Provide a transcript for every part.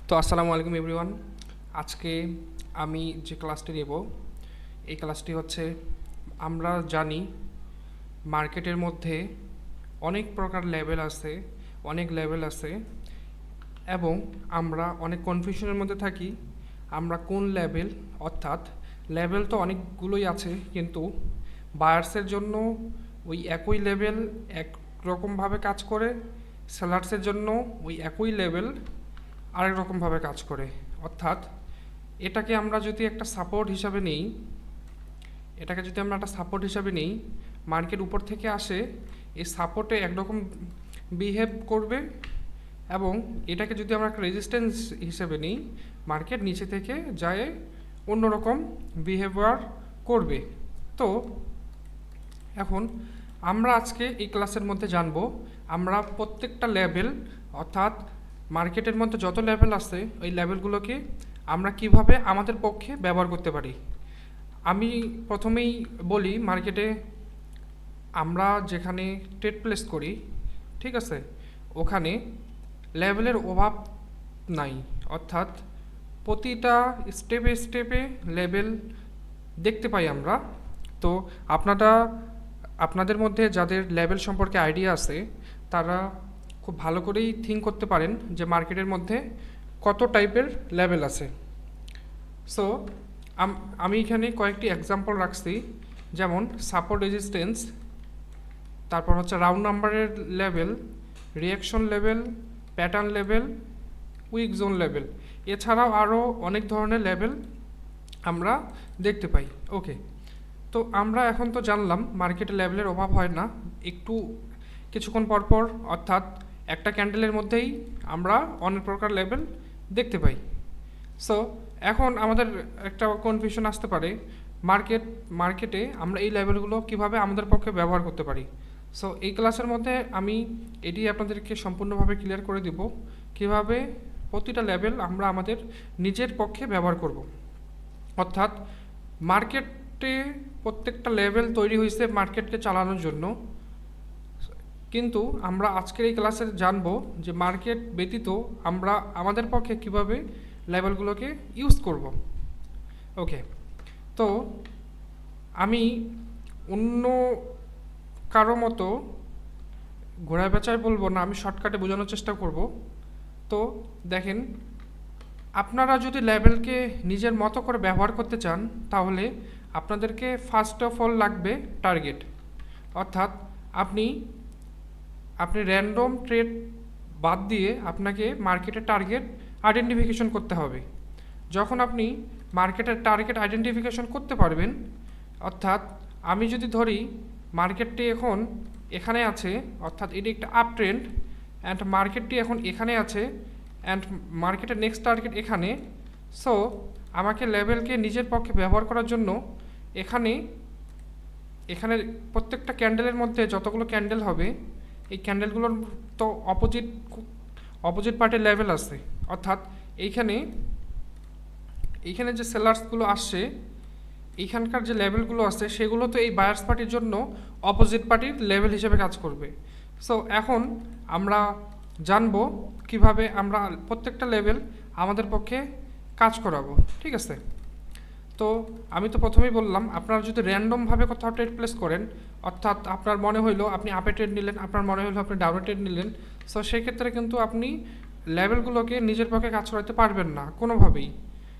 তো আসসালামু আলাইকুম এভরিওয়ান। আজকে আমি যে ক্লাসটি নেব এই ক্লাসটি হচ্ছে, আমরা জানি মার্কেটের মধ্যে অনেক প্রকার লেভেল আছে, অনেক লেভেল আছে, এবং আমরা অনেক কনফিউশনের মধ্যে থাকি আমরা কোন লেভেল, অর্থাৎ লেভেল তো অনেকগুলোই আছে, কিন্তু বায়ার্সের জন্য ওই একই লেভেল এক রকমভাবে কাজ করে, সেলার্সের জন্য ওই একই লেভেল আরেক রকমভাবে কাজ করে। অর্থাৎ এটাকে আমরা যদি একটা সাপোর্ট হিসাবে নিই, মার্কেট উপর থেকে আসে, এই সাপোর্টে একরকম বিহেভ করবে, এবং এটাকে যদি আমরা একটা রেজিস্ট্যান্স হিসেবে নিই, মার্কেট নিচে থেকে যায় অন্যরকম বিহেভিয়ার করবে। তো এখন আমরা আজকে এই ক্লাসের মধ্যে জানবো আমরা প্রত্যেকটা লেভেল, অর্থাৎ মার্কেটের মধ্যে যত লেভেল আছে ওই লেভেলগুলোকে আমরা কিভাবে আমাদের পক্ষে ব্যবহার করতে পারি। আমি প্রথমেই বলি, মার্কেটে আমরা যেখানে ট্রেড প্লেস করি, ঠিক আছে, ওখানে লেভেলের অভাব নাই। অর্থাৎ প্রতিটা স্টেপে স্টেপে লেভেল দেখতে পাই আমরা। তো আপনাদের মধ্যে যাদের লেভেল সম্পর্কে আইডিয়া আছে, তারা খুব ভালো করেই থিঙ্ক করতে পারেন যে মার্কেটের মধ্যে কত টাইপের লেভেল আছে। সো আমি এখানে কয়েকটি এক্সাম্পল রাখছি, যেমন সাপোর্ট রেজিস্ট্যান্স, তারপর হচ্ছে রাউন্ড নাম্বারের level, reaction level, pattern level, week zone level. এছাড়াও আরও অনেক ধরনের লেভেল আমরা দেখতে পাই। ওকে, তো আমরা এখন তো জানলাম মার্কেটে লেভেলের অভাব হয় না, একটু কিছুক্ষণ পরপর, অর্থাৎ একটা ক্যান্ডেলের মধ্যেই আমরা অনেক প্রকার লেভেল দেখতে পাই। সো এখন আমাদের একটা কনফিউশন আসতে পারে, মার্কেটে আমরা এই লেভেলগুলো কিভাবে আমাদের পক্ষে ব্যবহার করতে পারি। সো এই ক্লাসের মধ্যে আমি এটি আপনাদেরকে সম্পূর্ণভাবে ক্লিয়ার করে দিব কিভাবে প্রতিটা লেভেল আমরা আমাদের নিজের পক্ষে ব্যবহার করব। অর্থাৎ মার্কেটে প্রত্যেকটা লেভেল তৈরি হয়েছে মার্কেটকে চালানোর জন্য, কিন্তু আমরা আজকের এই ক্লাসে জানবো যে মার্কেট ব্যতীত আমরা আমাদের পক্ষে কিভাবে লেভেলগুলোকে ইউজ করব। ওকে, তো আমি অন্য কারো মতো ঘোড়া পেঁচায় বলবো না, আমি শর্টকাটে বোঝানোর চেষ্টা করব। তো দেখেন, আপনারা যদি লেভেলকে নিজের মতো করে ব্যবহার করতে চান, তাহলে আপনাদেরকে ফার্স্ট অফ অল লাগবে টার্গেট। অর্থাৎ আপনি র্যান্ডম ট্রেড বাদ দিয়ে আপনাকে মার্কেটের টার্গেট আইডেন্টিফিকেশন করতে হবে। যখন আপনি মার্কেটের টার্গেট আইডেন্টিফিকেশন করতে পারবেন, অর্থাৎ আমি যদি ধরি মার্কেটটি এখন এখানে আছে, অর্থাৎ এটি একটা আপ ট্রেন্ড, অ্যান্ড মার্কেটটি এখন এখানে আছে, অ্যান্ড মার্কেটের নেক্সট টার্গেট এখানে। সো আমাকে লেভেলকে নিজের পক্ষে ব্যবহার করার জন্য এখানে প্রত্যেকটা ক্যান্ডেলের মধ্যে যতগুলো ক্যান্ডেল হবে, এই ক্যান্ডেলগুলোর তো অপোজিট পার্টের লেভেল আছে। অর্থাৎ এইখানে যে সেলার্সগুলো আসছে, এইখানকার যে লেভেলগুলো আছে, সেগুলো তো এই বায়ার্স পার্টির জন্য অপোজিট পার্টির লেভেল হিসেবে কাজ করবে। সো এখন আমরা জানবো কিভাবে আমরা প্রত্যেকটা লেভেল আমাদের পক্ষে কাজ করাবো। ঠিক আছে, তো আমি তো প্রথমেই বললাম, আপনারা যদি র্যান্ডমভাবে কোথাও ট্রেড প্লেস করেন, অর্থাৎ আপনার মনে হইলো আপনি আপে ট্রেড নিলেন, আপনার মনে হইলো আপনি ডাউনে ট্রেড নিলেন, সো সেক্ষেত্রে কিন্তু আপনি লেভেলগুলোকে নিজের পক্ষে কাজ করাতে পারবেন না কোনোভাবেই,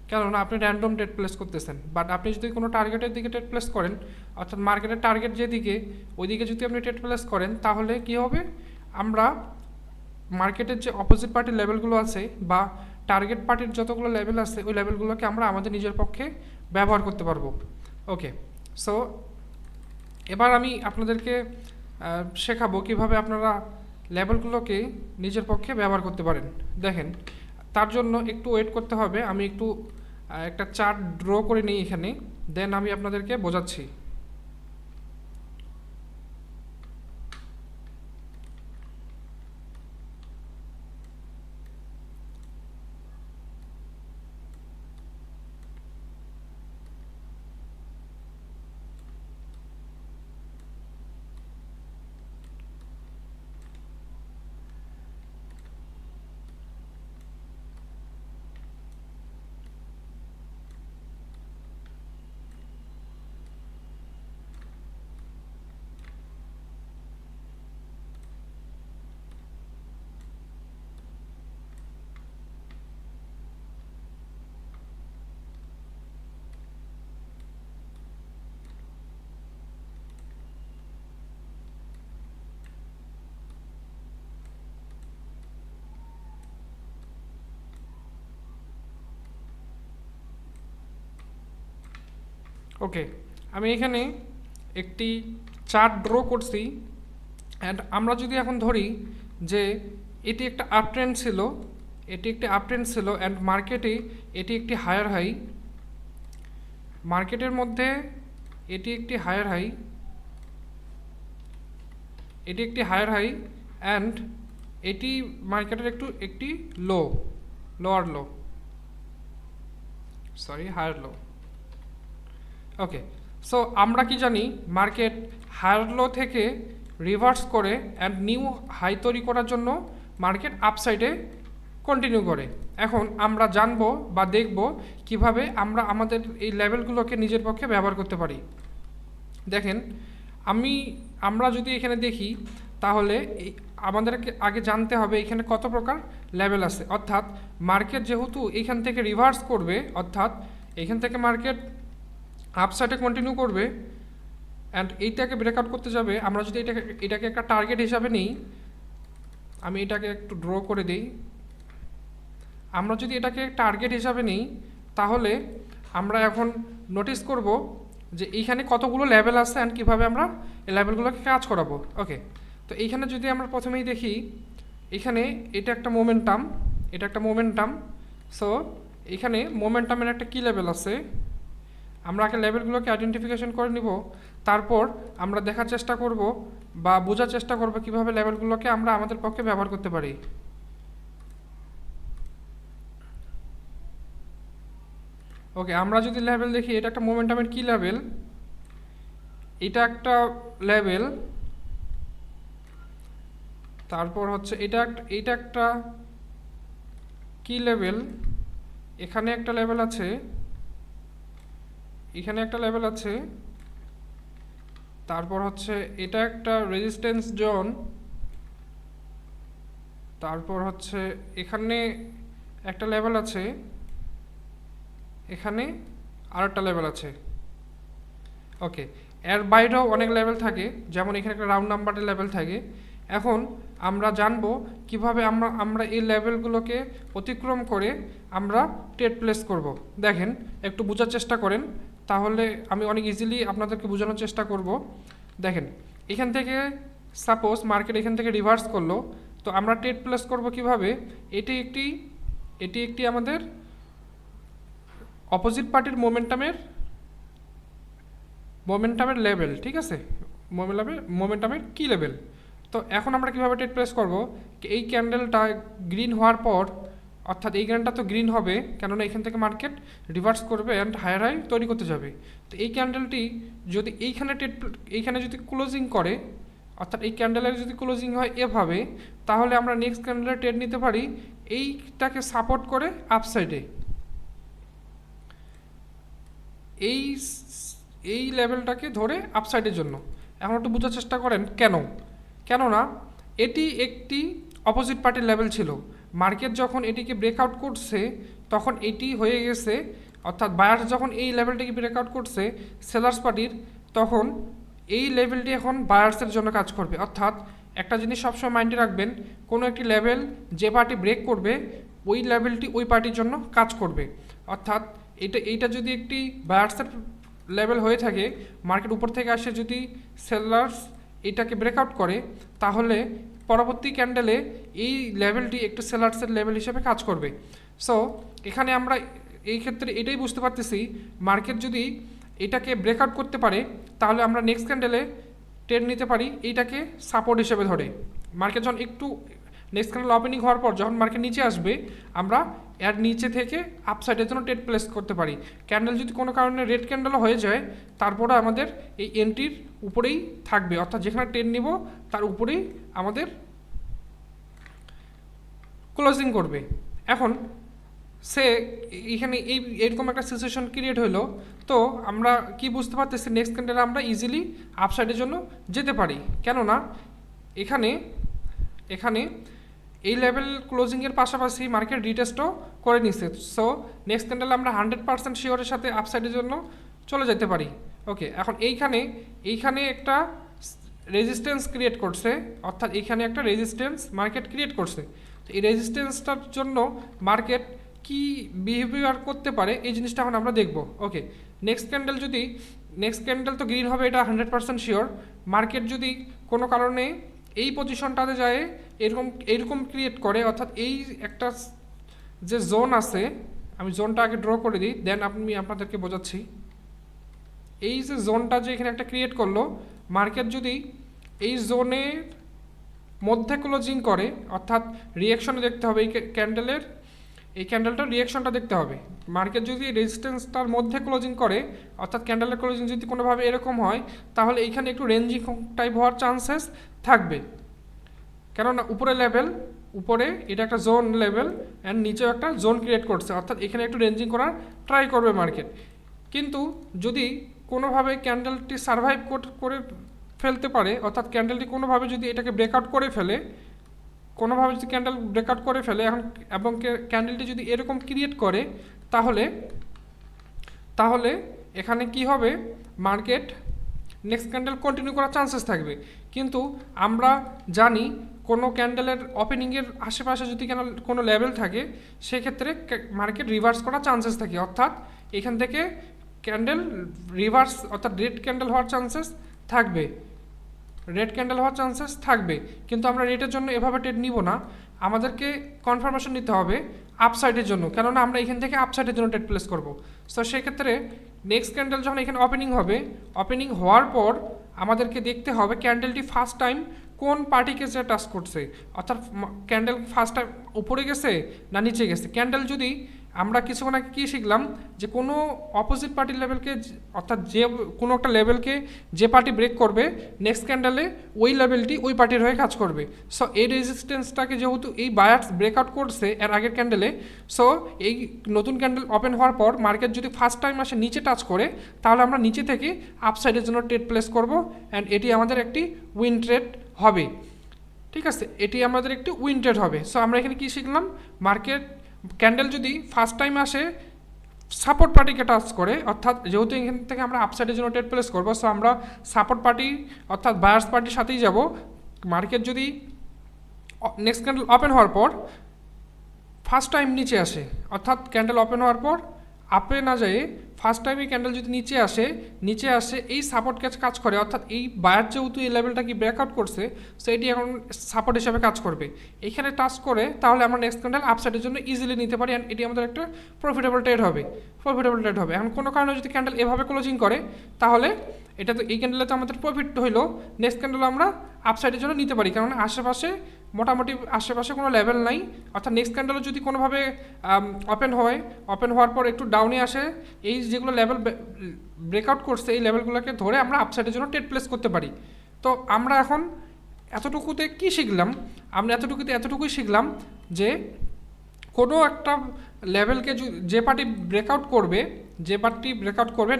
কেননা আপনি র্যান্ডম ট্রেড প্লেস করতেছেন। বাট আপনি যদি কোনো টার্গেটের দিকে ট্রেড প্লেস করেন, অর্থাৎ মার্কেটের টার্গেট যেদিকে, ওইদিকে যদি আপনি ট্রেড প্লেস করেন, তাহলে কি হবে, আমরা মার্কেটের যে অপোজিট পার্টির লেভেলগুলো আছে বা টার্গেট পার্টির যতগুলো লেভেল আছে, ওই লেভেলগুলোকে আমরা আমাদের নিজের পক্ষে ব্যবহার করতে পারবো। ওকে, সো এবার আমি আপনাদেরকে শেখাবো কিভাবে আপনারা লেভেলগুলোকে নিজের পক্ষে ব্যবহার করতে পারেন। দেখেন, তার জন্য একটু ওয়েট করতে হবে, আমি একটু একটা চার্ট ড্র করে নিই এখানে, দেন আমি আপনাদেরকে বোঝাচ্ছি। ওকে, আমি এখানে একটি চার্ট ড্র করছি। অ্যান্ড আমরা যদি এখন ধরি যে এটি একটা আপ ট্রেন্ড ছিল, এটি একটি আপ ট্রেন্ড ছিল অ্যান্ড মার্কেটে এটি একটি হায়ার হাই, মার্কেটের মধ্যে এটি একটি হায়ার হাই, এটি একটি হায়ার হাই অ্যান্ড এটি মার্কেটের একটি লোয়ার লো, হায়ার লো। ওকে, সো আমরা কি জানি মার্কেট হায়ার লো থেকে রিভার্স করে অ্যান্ড নিউ হাই তৈরি করার জন্য মার্কেট আপসাইডে কন্টিনিউ করে। এখন আমরা জানবো বা দেখব কিভাবে আমরা আমাদের এই লেভেলগুলোকে নিজের পক্ষে ব্যবহার করতে পারি। দেখেন, আমরা যদি এখানে দেখি তাহলে আমাদেরকে আগে জানতে হবে এখানে কত প্রকার লেভেল আছে। অর্থাৎ মার্কেট যেহেতু এখান থেকে রিভার্স করবে, অর্থাৎ এখান থেকে মার্কেট আপসাইডে কন্টিনিউ করবে অ্যান্ড এইটাকে ব্রেকআউট করতে যাবে। আমরা যদি এটাকে একটা টার্গেট হিসাবে নিই, আমি এটাকে একটু ড্র করে দিই। আমরা যদি এটাকে টার্গেট হিসাবে নিই তাহলে আমরা এখন নোটিস করব যে এইখানে কতগুলো লেভেল আছে অ্যান্ড কীভাবে আমরা এই লেভেলগুলোকে কাজ করাবো। ওকে, তো এইখানে যদি আমরা প্রথমেই দেখি, এখানে এটা একটা মোমেন্টাম, সো এখানে মোমেন্টামের একটা কী লেভেল আছে, আমরা আগে লেভেলগুলোকে আইডেন্টিফিকেশন করে নিব, তারপর আমরা দেখার চেষ্টা করব বা বোঝার চেষ্টা করব কীভাবে লেভেলগুলোকে আমরা আমাদের পক্ষে ব্যবহার করতে পারি। ওকে, আমরা যদি লেভেল দেখি, এটা একটা মোমেন্টামের কি লেভেল, এটা একটা লেভেল, তারপর হচ্ছে এটা একটা কি লেভেল, এখানে একটা লেভেল আছে, এখানে একটা লেভেল আছে, তারপর হচ্ছে এটা একটা রেজিস্ট্যান্স জোন, তারপর হচ্ছে এখানে একটা লেভেল আছে, এখানে আরেকটা লেভেল আছে। ওকে, এর বাইরেও অনেক লেভেল থাকে, যেমন এখানে একটা রাউন্ড নাম্বারের লেভেল থাকে। এখন আমরা জানবো কিভাবে আমরা এই লেভেলগুলোকে অতিক্রম করে আমরা ট্রেড প্লেস করব। দেখেন, একটু বোঝার চেষ্টা করেন, তাহলে আমি অনেক ইজিলি আপনাদেরকে বোঝানোর চেষ্টা করব। দেখেন, এখান থেকে সাপোজ মার্কেট এখান থেকে রিভার্স করলো, তো আমরা ট্রেড প্লেস করব কিভাবে। এটি একটি আমাদের অপোজিট পার্টির মোমেন্টামের লেভেল, ঠিক আছে, মোমেন্টামের কি লেভেল। তো এখন আমরা কিভাবে ট্রেড প্লেস করব, এই ক্যান্ডেলটা গ্রিন হওয়ার পর, অর্থাৎ এই ক্যান্ডেলটা তো গ্রিন হবে, কেননা এখান থেকে মার্কেট রিভার্স করবে অ্যান্ড হায়ার হাই তৈরি করতে যাবে। তো এই ক্যান্ডেলটি যদি এইখানে যদি ক্লোজিং করে, অর্থাৎ এই ক্যান্ডেলের যদি ক্লোজিং হয় এভাবে, তাহলে আমরা নেক্সট ক্যান্ডেলে ট্রেড নিতে পারি এইটাকে সাপোর্ট করে আপসাইডে, এই লেভেলটাকে ধরে আপসাইডের জন্য। এখন একটু বোঝার চেষ্টা করেন কেননা এটি একটি অপোজিট পার্টির লেভেল ছিল। মার্কেট যখন এটিকে ব্রেকআউট করছে তখন এটি হয়ে গেছে, অর্থাৎ বায়ার্স যখন এই লেভেলটিকে ব্রেকআউট করছে সেলার্স পার্টির, তখন এই লেভেলটি এখন বায়ার্সের জন্য কাজ করবে। অর্থাৎ একটা জিনিস সবসময় মাইন্ডে রাখবেন, কোনো একটি লেভেল যে পার্টি ব্রেক করবে ওই লেভেলটি ওই পার্টির জন্য কাজ করবে। অর্থাৎ এইটা যদি একটি বায়ার্সের লেভেল হয়ে থাকে, মার্কেট উপর থেকে আসে যদি সেলার্স এটাকে ব্রেকআউট করে, তাহলে পরবর্তী ক্যান্ডেলে এই লেভেলটি একটু সেলার্সের লেভেল হিসেবে কাজ করবে। সো এখানে আমরা এই ক্ষেত্রে এটাই বুঝতে পারতেছি, মার্কেট যদি এটাকে ব্রেকআউট করতে পারে তাহলে আমরা নেক্সট ক্যান্ডেলে ট্রেড নিতে পারি এইটাকে সাপোর্ট হিসেবে ধরে। মার্কেট যখন একটু নেক্সট ক্যান্ডেল ওপেনিং হওয়ার পর যখন মার্কেট নিচে আসবে, আমরা এর নিচে থেকে আপসাইডের জন্য ট্রেড প্লেস করতে পারি। ক্যান্ডেল যদি কোনো কারণে রেড ক্যান্ডেলও হয়ে যায়, তারপরে আমাদের এই এন্ট্রির উপরেই থাকবে, অর্থাৎ যেখানে ট্রেড নিব তার উপরেই আমাদের ক্লোজিং করবে। এখন এখানে এইরকম একটা সিচুয়েশন ক্রিয়েট হলো, তো আমরা কি বুঝতে পারতেছি নেক্সট ক্যান্ডেলে আমরা ইজিলি আপসাইডের জন্য যেতে পারি, কেননা এখানে এই লেভেল ক্লোজিংয়ের পাশাপাশি মার্কেট রিটেস্টও করে নিচ্ছে। সো নেক্সট ক্যান্ডেলে আমরা 100% শিওরের সাথে আপসাইডের জন্য চলে যেতে পারি। ওকে, এখন এইখানে একটা রেজিস্ট্যান্স ক্রিয়েট করছে, অর্থাৎ এইখানে একটা রেজিস্ট্যান্স মার্কেট ক্রিয়েট করছে। তো এই রেজিস্ট্যান্সটার জন্য মার্কেট কি বিহেভিয়ার করতে পারে এই জিনিসটা এখন আমরা দেখব। ওকে, নেক্সট ক্যান্ডেল তো গ্রিন হবে, এটা 100% শিওর। মার্কেট যদি কোনো কারণে এই পজিশনটাতে যায় এরকম ক্রিয়েট করে, অর্থাৎ এই একটা যে জোন আছে, আমি জোনটা আগে ড্র করে দিই, দেন আমি আপনাদেরকে বোঝাচ্ছি। এই যে জোনটা যে এখানে একটা ক্রিয়েট করলো, মার্কেট যদি এই জোনের মধ্যে ক্লোজিং করে, অর্থাৎ রিয়াকশনে দেখতে হবে এই ক্যান্ডেলটার রিয়াকশনটা দেখতে হবে। মার্কেট যদি রেজিস্ট্যান্সটার মধ্যে ক্লোজিং করে, অর্থাৎ ক্যান্ডেলের ক্লোজিং যদি কোনোভাবে এরকম হয়, তাহলে এইখানে একটু রেঞ্জিং টাইপ হওয়ার চান্সেস থাকবে। কেননা উপরে এটা একটা জোন লেভেল অ্যান্ড নিচেও একটা জোন ক্রিয়েট করছে, অর্থাৎ এখানে একটু রেঞ্জিং করার ট্রাই করবে মার্কেট। কিন্তু যদি কোনোভাবে ক্যান্ডেলটি সার্ভাইভ করে ফেলতে পারে, অর্থাৎ ক্যান্ডেলটি কোনোভাবে যদি এটাকে ব্রেকআউট করে ফেলে, এখন এবং ক্যান্ডেলটি যদি এরকম ক্রিয়েট করে, তাহলে এখানে কি হবে, মার্কেট নেক্সট ক্যান্ডেল কন্টিনিউ করার চান্সেস থাকবে। কিন্তু আমরা জানি কোনো ক্যান্ডেলের ওপেনিংয়ের আশেপাশে যদি কোনো লেভেল থাকে, সেক্ষেত্রে মার্কেট রিভার্স করার চান্সেস থাকে, অর্থাৎ এখান থেকে ক্যান্ডেল রিভার্স, অর্থাৎ রেড ক্যান্ডেল হওয়ার চান্সেস থাকবে। কিন্তু আমরা রেটের জন্য এভাবে ট্রেড নিব না, আমাদেরকে কনফার্মেশন নিতে হবে আপসাইডের জন্য, কেননা আমরা এখান থেকে আপসাইডের জন্য ট্রেড প্লেস করব। সো সেক্ষেত্রে নেক্সট ক্যান্ডেল যখন এখানে ওপেনিং হওয়ার পর আমাদেরকে দেখতে হবে ক্যান্ডেলটি ফার্স্ট টাইম কোন পার্টিকে যে টাচ করছে, অর্থাৎ ক্যান্ডেল ফার্স্ট টাইম উপরে গেছে না নিচে গেছে। ক্যান্ডেল যদি আমরা কিছুক্ষণ আগে কী শিখলাম, যে কোনো অপোজিট পার্টির লেভেলকে, অর্থাৎ কোনো একটা লেভেলকে যে পার্টি ব্রেক করবে, নেক্সট ক্যান্ডেলে ওই লেভেলটি ওই পার্টির হয়ে কাজ করবে। সো এই রেজিস্ট্যান্সটাকে যেহেতু এই বায়ার্স ব্রেকআউট করছে এর আগের ক্যান্ডেলে, সো এই নতুন ক্যান্ডেল ওপেন হওয়ার পর মার্কেট যদি ফার্স্ট টাইম আসে নিচে টাচ করে, তাহলে আমরা নিচে থেকে আপসাইডের জন্য ট্রেড প্লেস করব, অ্যান্ড এটি আমাদের একটি উইন ট্রেড হবে। ঠিক আছে, এটি আমাদের একটি উইন ট্রেড হবে। সো আমরা এখানে কী শিখলাম, ক্যান্ডেল যদি ফার্স্ট টাইম আসে সাপোর্ট পার্টিকে টাচ করে, অর্থাৎ যেহেতু এখান থেকে আমরা আপসাইডের জন্য ট্রেড প্লেস করবো, সো আমরা সাপোর্ট পার্টি অর্থাৎ বায়ার্স পার্টির সাথেই যাব। মার্কেট যদি নেক্সট ক্যান্ডেল ওপেন হওয়ার পর ফার্স্ট টাইম নিচে আসে, অর্থাৎ ক্যান্ডেল ওপেন হওয়ার পর আপে না যায়, ফার্স্ট টাইমে ক্যান্ডেল যদি নিচে আসে এই সাপোর্ট কাজ করে, অর্থাৎ এই বায়ার যেহেতু এই লেভেলটা কি ব্রেকআউট করছে, সো এটি এখন সাপোর্ট হিসাবে কাজ করবে। এখানে টাচ করে তাহলে আমরা নেক্সট ক্যান্ডেল আপসাইডের জন্য ইজিলি নিতে পারি, অ্যান্ড এটি আমাদের একটা প্রফিটেবল ট্রেড হবে। এখন কোনো কারণে যদি ক্যান্ডেল এভাবে ক্লোজিং করে, তাহলে এটা তো এই ক্যান্ডেলে তো আমাদের প্রফিট হইলো, নেক্সট ক্যান্ডেল আমরা আপসাইডের জন্য নিতে পারি, কারণ মোটামুটি আশেপাশে কোনো লেভেল নাই। অর্থাৎ নেক্সট ক্যান্ডেলও যদি কোনোভাবে ওপেন হওয়ার পর একটু ডাউনে আসে, এই যেগুলো লেভেল ব্রেকআউট করছে এই লেভেলগুলোকে ধরে আমরা আপসাইডের জন্য ট্রেড প্লেস করতে পারি। তো আমরা এখন এতটুকুতে কি শিখলাম, আমরা এতটুকুই শিখলাম যে কোনো একটা লেভেলকে যে পার্টি ব্রেকআউট করবে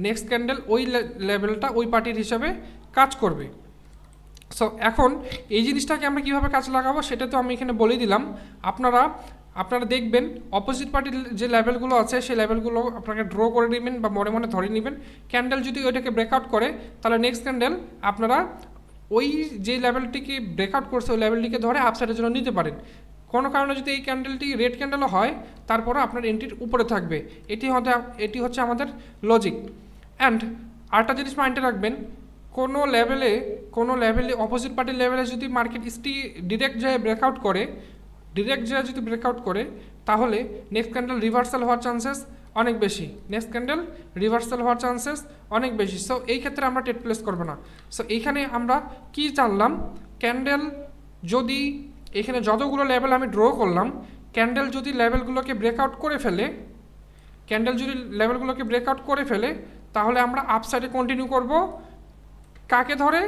নেক্সট ক্যান্ডেল ওই লেভেলটা ওই পার্টির হিসাবে কাজ করবে। সো এখন এই জিনিসটাকে আমরা কীভাবে কাজে লাগাবো সেটা তো আমি এখানে বলে দিলাম। আপনারা দেখবেন অপোজিট পার্টির যে লেভেলগুলো আছে সেই লেভেলগুলো আপনাকে ড্র করে নেবেন বা মনে মনে ধরে নেবেন। ক্যান্ডেল যদি ওইটাকে ব্রেকআউট করে, তাহলে নেক্সট ক্যান্ডেল আপনারা ওই যে লেভেলটিকে ব্রেকআউট করছে ওই লেভেলটিকে ধরে আপসাইডের জন্য নিতে পারেন। কোনো কারণে যদি এই ক্যান্ডেলটি রেড ক্যান্ডেলও হয়, তারপরও আপনার এন্ট্রির উপরে থাকবে। এটি হচ্ছে আমাদের লজিক। অ্যান্ড আরেকটা জিনিস মাইন্ডে রাখবেন, কোনো লেভেলে অপোজিট পার্টির লেভেলে যদি মার্কেট ডিরেক্ট যায় ব্রেকআউট করে, তাহলে নেক্সট ক্যান্ডেল রিভার্সাল হওয়ার চান্সেস অনেক বেশি। সো এই ক্ষেত্রে আমরা ট্রেড প্লেস করবো না। সো এইখানে আমরা কি জানলাম, ক্যান্ডেল যদি এখানে যতগুলো লেভেল আমি ড্র করলাম, ক্যান্ডেল যদি লেভেলগুলোকে ব্রেকআউট করে ফেলে, তাহলে আমরা আপসাইডে কন্টিনিউ করব। কাকে ধরে?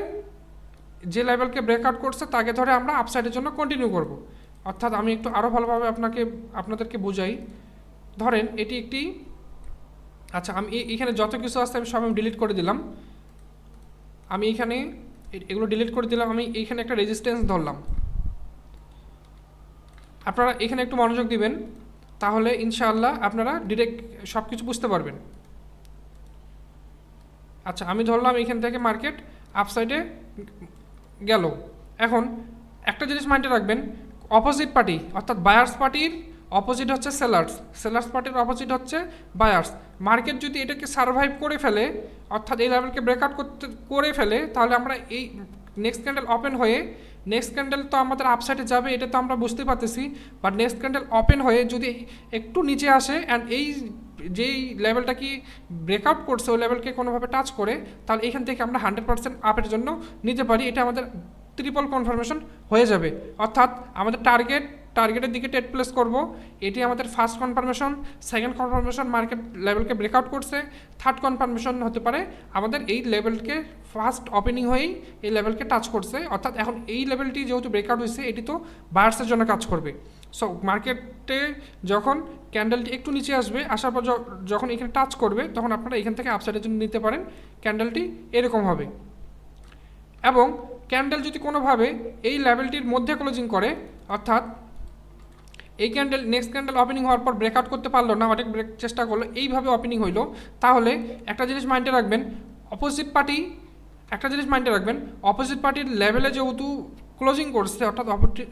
যে লেভেলকে ব্রেকআউট করছে তাকে ধরে আমরা আপসাইডের জন্য কন্টিনিউ করব। অর্থাৎ আমি একটু আরও ভালোভাবে আপনাদেরকে বোঝাই। ধরেন এটি একটি, আচ্ছা আমি এখানে যত কিছু আছে আমি সব ডিলিট করে দিলাম। আমি এইখানে একটা রেজিস্ট্যান্স ধরলাম। আপনারা এখানে একটু মনোযোগ দিবেন, তাহলে ইনশাআল্লাহ আপনারা ডিরেক্ট সব কিছু বুঝতে পারবেন। আচ্ছা আমি ধরলাম এখান থেকে মার্কেট আপসাইডে গেল। এখন একটা জিনিস মাইন্ডে রাখবেন, অপোজিট পার্টি অর্থাৎ বায়ার্স পার্টির অপোজিট হচ্ছে সেলার্স, সেলার্স পার্টির অপোজিট হচ্ছে বায়ার্স। মার্কেট যদি এটাকে সার্ভাইভ করে ফেলে, অর্থাৎ এই লেভেলকে ব্রেকআউট করে ফেলে, তাহলে আমরা এই নেক্সট ক্যান্ডেল ওপেন হয়ে, নেক্সট ক্যান্ডেল তো আমাদের আপসাইডে যাবে এটা তো আমরা বুঝতে পারতেছি, বাট নেক্সট ক্যান্ডেল ওপেন হয়ে যদি একটু নিচে আসে অ্যান্ড এই যেই লেভেলটা কি ব্রেকআউট করছে ওই লেভেলকে কোনোভাবে টাচ করে, তাহলে এখান থেকে আমরা 100% আপের জন্য নিতে পারি। এটা আমাদের ট্রিপল কনফার্মেশন হয়ে যাবে, অর্থাৎ আমাদের টার্গেটের দিকে টেট প্লেস করব। এটি আমাদের first confirmation. Second confirmation market লেভেলকে ব্রেকআউট করছে। থার্ড কনফার্মেশন হতে পারে আমাদের এই লেভেলকে ফার্স্ট ওপেনিং হয়েই এই লেভেলকে টাচ করছে, অর্থাৎ এখন এই লেভেলটি যেহেতু ব্রেকআউট হয়েছে এটি তো বায়ার্সের জন্য কাজ করবে। সো মার্কেটে যখন ক্যান্ডেলটি একটু নিচে আসবে, আসার পর যখন এখানে টাচ করবে তখন আপনারা এখান থেকে আপসাইডের জন্য নিতে পারেন। ক্যান্ডেলটি এরকম হবে, এবং ক্যান্ডেল যদি কোনোভাবে এই লেভেলটির মধ্যে ক্লোজিং করে, অর্থাৎ এই ক্যান্ডেল নেক্সট ক্যান্ডেল ওপেনিং হওয়ার পর ব্রেকআউট করতে পারলো না, অনেক ব্রেক চেষ্টা করলো, এইভাবে ওপেনিং হইলো, তাহলে একটা জিনিস মাইন্ডে রাখবেন, অপোজিট পার্টির লেভেলে যেহেতু ক্লোজিং করছে, অর্থাৎ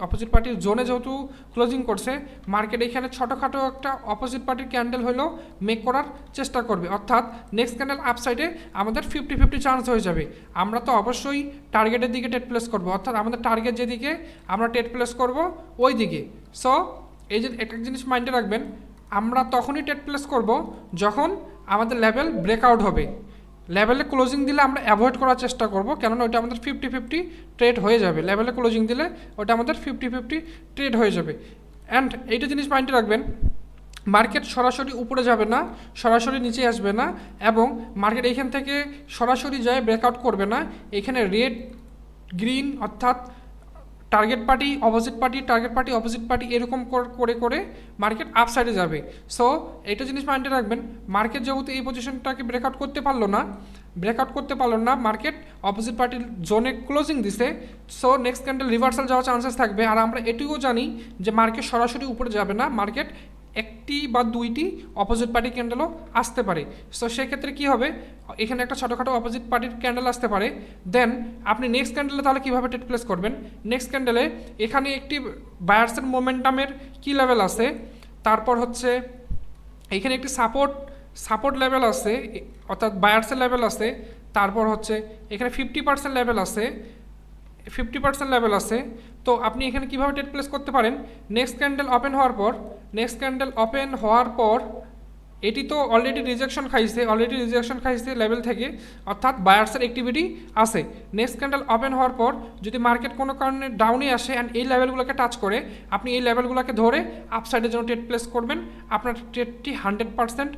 অপোজিট পার্টির জোনে যেহেতু ক্লোজিং করছে, মার্কেট এখানে ছোটোখাটো একটা অপোজিট পার্টির ক্যান্ডেল হলেও মেক করার চেষ্টা করবে, অর্থাৎ নেক্সট ক্যান্ডেল আপসাইডে আমাদের 50-50 চান্স হয়ে যাবে। আমরা তো অবশ্যই টার্গেটের দিকে টেট প্লেস করব, অর্থাৎ আমাদের টার্গেট যেদিকে আমরা টেট প্লেস করব ওই দিকে। সো এই যে একটা জিনিস মাইন্ডে রাখবেন, আমরা তখনই টেট প্লেস করব যখন আমাদের লেভেল ব্রেকআউট হবে। লেভেলে ক্লোজিং দিলে আমরা অ্যাভয়েড করার চেষ্টা করব, কেননা ওইটা আমাদের 50-50 ট্রেড হয়ে যাবে। লেভেলে ক্লোজিং দিলে ওটা আমাদের 50-50 ট্রেড হয়ে যাবে। অ্যান্ড এইটা জিনিস মাইন্ডে রাখবেন, মার্কেট সরাসরি উপরে যাবে না, সরাসরি নিচে আসবে না, এবং মার্কেট এইখান থেকে সরাসরি যায় ব্রেকআউট করবে না। এখানে রেড গ্রিন অর্থাৎ target party opposite party, target party opposite party, এরকম করে করে মার্কেট আপসাইডে যাবে। সো এইটা জিনিস মাইন্ডে রাখবেন, মার্কেট যেহেতু এই পজিশনটাকে ব্রেকআউট করতে পারলো না, মার্কেট অপোজিট পার্টির জোনে ক্লোজিং দিছে। সো নেক্সট ক্যান্ডেল রিভার্সাল যাওয়ার চান্সেস থাকবে। আর আমরা এটিও জানি যে মার্কেট সরাসরি উপরে যাবে না, মার্কেট একটি বা দুইটি অপোজিট পার্টি ক্যান্ডেলও আসতে পারে। সো সেক্ষেত্রে কী হবে, এখানে একটা ছোটোখাটো অপোজিট পার্টির ক্যান্ডেল আসতে পারে। দেন আপনি নেক্সট ক্যান্ডেলে তাহলে কীভাবে টেট প্লেস করবেন? নেক্সট ক্যান্ডেলে এখানে একটি বায়ার্সের মোমেন্টামের কি লেভেল আছে, তারপর হচ্ছে এখানে একটি সাপোর্ট লেভেল আছে, অর্থাৎ বায়ার্সের লেভেল আছে, তারপর হচ্ছে এখানে 50% লেভেল আছে। তো আপনি এখানে কীভাবে টেট প্লেস করতে পারেন? নেক্সট ক্যান্ডেল ওপেন হওয়ার পর এটি তো অলরেডি রিজেকশন খাইছে লেভেল থেকে, অর্থাৎ বায়ার্সের অ্যাক্টিভিটি আছে। নেক্সট ক্যান্ডেল ওপেন হওয়ার পর যদি মার্কেট কোনো কারণে ডাউনে আসে অ্যান্ড এই লেভেলগুলোকে টাচ করে, আপনি এই লেভেলগুলোকে ধরে আপসাইডের জন্য ট্রেড প্লেস করবেন। আপনার ট্রেডটি 100%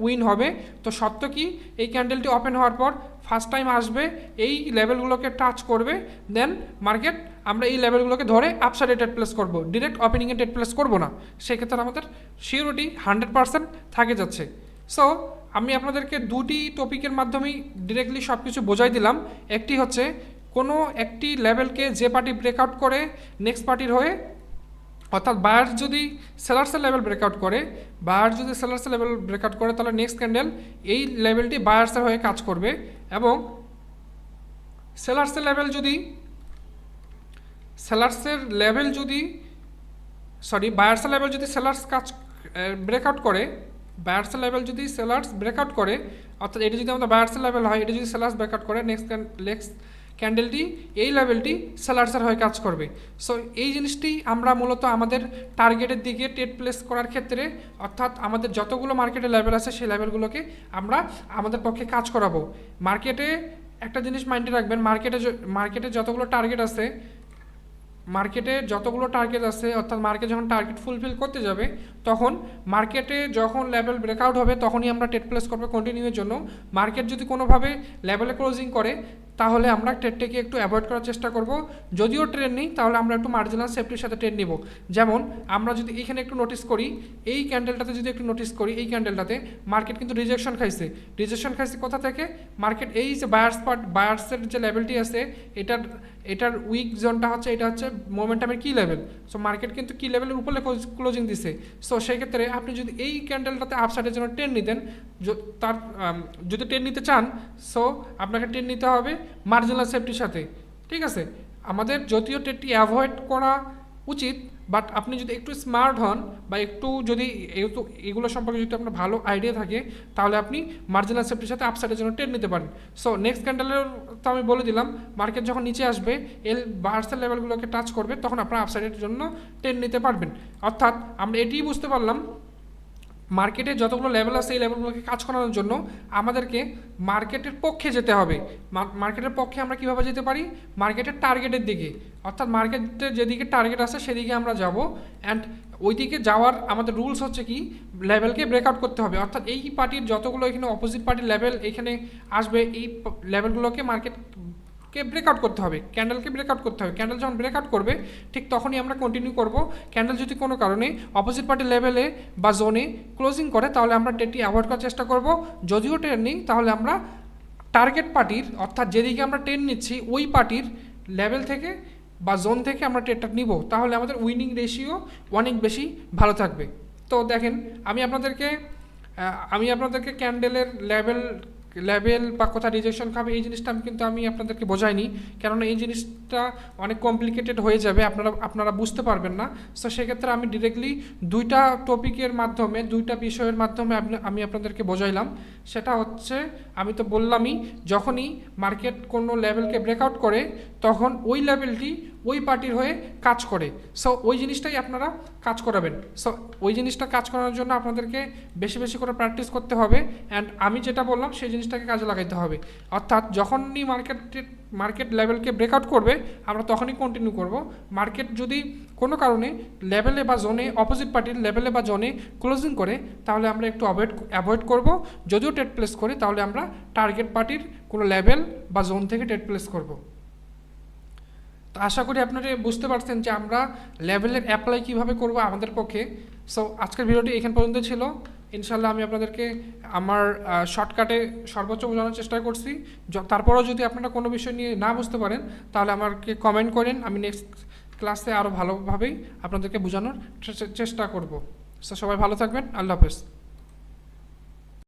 উইন হবে। তো সত্য কি, এই ক্যান্ডেলটি ওপেন হওয়ার পর ফার্স্ট টাইম আসবে, এই লেভেলগুলোকে টাচ করবে, দেন মার্কেট আমরা এই লেভেলগুলোকে ধরে আপসাইডে ট্রেড প্লেস করব, ডিরেক্ট ওপেনিংয়ে ট্রেড প্লেস করব না। সেক্ষেত্রে আমাদের সিওরিটি 100% থাকে যাচ্ছে। সো আমি আপনাদেরকে দুটি টপিকের মাধ্যমেই ডিরেক্টলি সব কিছু বোঝাই দিলাম। একটি হচ্ছে কোনো একটি লেভেলকে যে পার্টি ব্রেকআউট করে নেক্সট পার্টির হয়ে, অর্থাৎ বায়ার্স যদি সেলার্সের লেভেল ব্রেকআউট করে, তাহলে নেক্সট ক্যান্ডেল এই লেভেলটি বায়ার্সের হয়ে কাজ করবে, এবং বায়ার্সের লেভেল যদি সেলার্স ব্রেকআউট করে, অর্থাৎ এটি যদি আমাদের বায়ার্সের লেভেল হয়, এটি যদি সেলার্স ব্রেকআউট করে, নেক্সট ক্যান্ডেলটি এই লেভেলটি সেলার্সের হয়ে কাজ করবে। সো এই জিনিসটি আমরা মূলত আমাদের টার্গেটের দিকে ট্রেড প্লেস করার ক্ষেত্রে, অর্থাৎ আমাদের যতগুলো মার্কেটের লেভেল আছে সেই লেভেলগুলোকে আমরা আমাদের পক্ষে কাজ করাবো। মার্কেটে একটা জিনিস মাইন্ডে রাখবেন, মার্কেটে যতগুলো টার্গেট আছে, অর্থাৎ মার্কেট যখন টার্গেট ফুলফিল করতে যাবে, তখন মার্কেটে যখন লেভেল ব্রেকআউট হবে তখনই আমরা ট্রেড প্লেস করবো কন্টিনিউয়ের জন্য। মার্কেট যদি কোনোভাবে লেভেলে ক্লোজিং করে, তাহলে আমরা ট্রেডটাকে একটু অ্যাভয়েড করার চেষ্টা করব। যদিও ট্রেড নেই, তাহলে আমরা একটু মার্জিনাল সেফটির সাথে ট্রেড নিব। যেমন আমরা যদি এখানে একটু নোটিস করি, এই ক্যান্ডেলটাতে এই ক্যান্ডেলটাতে মার্কেট কিন্তু রিজেকশন খাইছে কোথা থেকে? মার্কেট এই যে বায়ার্সের যে লেভেলটি আছে, এটার উইক জোনটা হচ্ছে, এটা হচ্ছে মোমেন্টামের কি লেভেল। সো মার্কেট কিন্তু কি লেভেলের উপরে ক্লোজিং দিছে। সো সেক্ষেত্রে আপনি যদি এই ক্যান্ডেলটাতে আপসাইডের জন্য ট্রেড নিতেন, যদি ট্রেড নিতে চান, সো আপনাকে ট্রেড নিতে হবে মার্জিনাল সেফটির সাথে। ঠিক আছে, আমাদের যদিও ট্রেডটি অ্যাভয়েড করা উচিত, বাট আপনি যদি একটু স্মার্ট হন বা একটু যদি এগুলো সম্পর্কে যদি আপনার ভালো আইডিয়া থাকে, তাহলে আপনি মার্জিনাল সেফটির সাথে আপসাইডের জন্য ট্রেড নিতে পারেন। সো নেক্সট ক্যান্ডেলের তো আমি বলে দিলাম, মার্কেট যখন নিচে আসবে বার্সের লেভেলগুলোকে টাচ করবে, তখন আপনার আপসাইডের জন্য ট্রেড নিতে পারবেন। অর্থাৎ আমরা এটিই বুঝতে পারলাম, মার্কেটে যতগুলো লেভেল আছে এই লেভেলগুলোকে কাজ করানোর জন্য আমাদেরকে মার্কেটের পক্ষে যেতে হবে। মার্কেটের পক্ষে আমরা কীভাবে যেতে পারি? মার্কেটের টার্গেটের দিকে, অর্থাৎ মার্কেটের যেদিকে টার্গেট আছে সেদিকে আমরা যাব। অ্যান্ড ওই দিকে যাওয়ার আমাদের রুলস হচ্ছে কি, লেভেলকে ব্রেকআউট করতে হবে। অর্থাৎ এই পার্টির যতগুলো এখানে অপোজিট পার্টির লেভেল এখানে আসবে, এই লেভেলগুলোকে মার্কেটকে ব্রেকআউট করতে হবে, ক্যান্ডেলকে ব্রেকআউট করতে হবে। ক্যান্ডেল যখন ব্রেকআউট করবে ঠিক তখনই আমরা কন্টিনিউ করব। ক্যান্ডেল যদি কোনো কারণে অপোজিট পার্টির লেভেলে বা জোনে ক্লোজিং করে, তাহলে আমরা ট্রেডটি অ্যাভয়েড করার চেষ্টা করব। যদিও ট্রেড নিই, তাহলে আমরা টার্গেট পার্টির, অর্থাৎ যেদিকে আমরা ট্রেড নিচ্ছি ওই পার্টির লেভেল থেকে বা জোন থেকে আমরা ট্রেডটা নিব, তাহলে আমাদের উইনিং রেশিও অনেক বেশি ভালো থাকবে। তো দেখেন, আমি আপনাদেরকে ক্যান্ডেলের লেভেল বা কোথায় রিজেকশন খাবে এই জিনিসটা আমি আপনাদেরকে বোঝাইনি, কেননা এই জিনিসটা অনেক কমপ্লিকেটেড হয়ে যাবে, আপনারা বুঝতে পারবেন না। সো সেক্ষেত্রে আমি ডিরেক্টলি দুইটা টপিকের মাধ্যমে, দুইটা বিষয়ের মাধ্যমে আমি আপনাদেরকে বোঝাইলাম। সেটা হচ্ছে, আমি তো বললামই, যখনই মার্কেট কোনো লেভেলকে ব্রেকআউট করে তখন ওই লেভেলটি ওই পার্টির হয়ে কাজ করে। সো ওই জিনিসটাই আপনারা কাজ করাবেন। সো ওই জিনিসটা কাজ করানোর জন্য আপনাদেরকে বেশি বেশি করে প্র্যাকটিস করতে হবে। অ্যান্ড আমি যেটা বললাম সেই জিনিসটাকে কাজে লাগাইতে হবে। অর্থাৎ যখনই মার্কেট লেভেলকে ব্রেকআউট করবে আমরা তখনই কন্টিনিউ করব। মার্কেট যদি কোনো কারণে লেভেলে বা জোনে, অপোজিট পার্টির লেভেলে বা জোনে ক্লোজিং করে, তাহলে আমরা একটু অ্যাভয়েড করব। যদিও ট্রেড প্লেস করি, তাহলে আমরা টার্গেট পার্টির কোনো লেভেল বা জোন থেকে ট্রেড প্লেস করব। তো আশা করি আপনারা বুঝতে পারছেন যে আমরা লেভেলের অ্যাপ্লাই কীভাবে করব আমাদের পক্ষে। সো আজকের ভিডিওটি এখান পর্যন্ত ছিল। ইনশাল্লাহ আমি আপনাদেরকে আমার শর্টকাটে সর্বোচ্চ বোঝানোর চেষ্টা করছি। তারপরেও যদি আপনারা কোনো বিষয় নিয়ে না বুঝতে পারেন, তাহলে আমাকে কমেন্ট করেন, আমি নেক্সট ক্লাসে আরও ভালোভাবেই আপনাদেরকে বোঝানোর চেষ্টা করব। সো সবাই ভালো থাকবেন, আল্লাহ হাফেজ।